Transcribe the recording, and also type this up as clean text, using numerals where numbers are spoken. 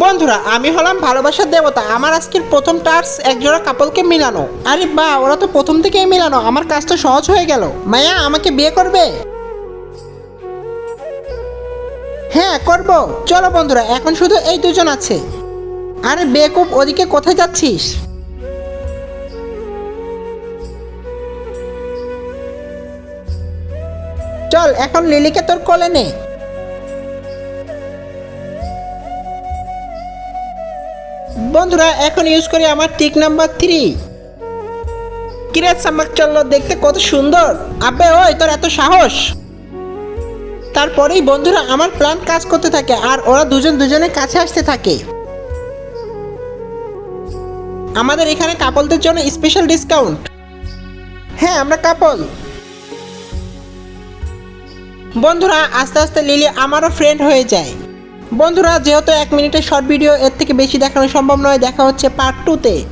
বন্ধুরা, আমি হলাম ভালোবাসার দেবতা। আমার আজকের প্রথম টাস্ক একজোড়া কাপলকে মিলানো। আরে বাহ, ওরা তো প্রথম থেকেই মিলানো, আমার কাজটা সহজ হয়ে গেল। মায়া আমাকে বিয়ে করবে? হ্যাঁ করব। চলো বন্ধুরা, এখন শুধু এই দুজন আছে। আরে বেকুব, ওদিকে কোথায় যাচ্ছিস? চল এখন লিলিকে তোর কোলে নে। বন্ধুরা, এখন ইউজ করি আমার টিক নাম্বার 3। কিরে চামাক চললো, দেখতে কত সুন্দর। আবে ওই, তোর এত সাহস! তারপরেই বন্ধুরা আমার প্ল্যান কাজ করতে থাকে আর ওরা দুজন দুজনের কাছে আসতে থাকে। আমাদের এখানে কাপলদের জন্য স্পেশাল ডিসকাউন্ট। হ্যাঁ, আমরা কাপল। বন্ধুরা, আস্তে আস্তে লিলি আমারও ফ্রেন্ড হয়ে যায়। বন্ধুরা, যেহেতু 1 মিনিটের শর্ট ভিডিও, এর থেকে বেশি দেখানো সম্ভব নয়। দেখা হচ্ছে পার্ট 2-তে।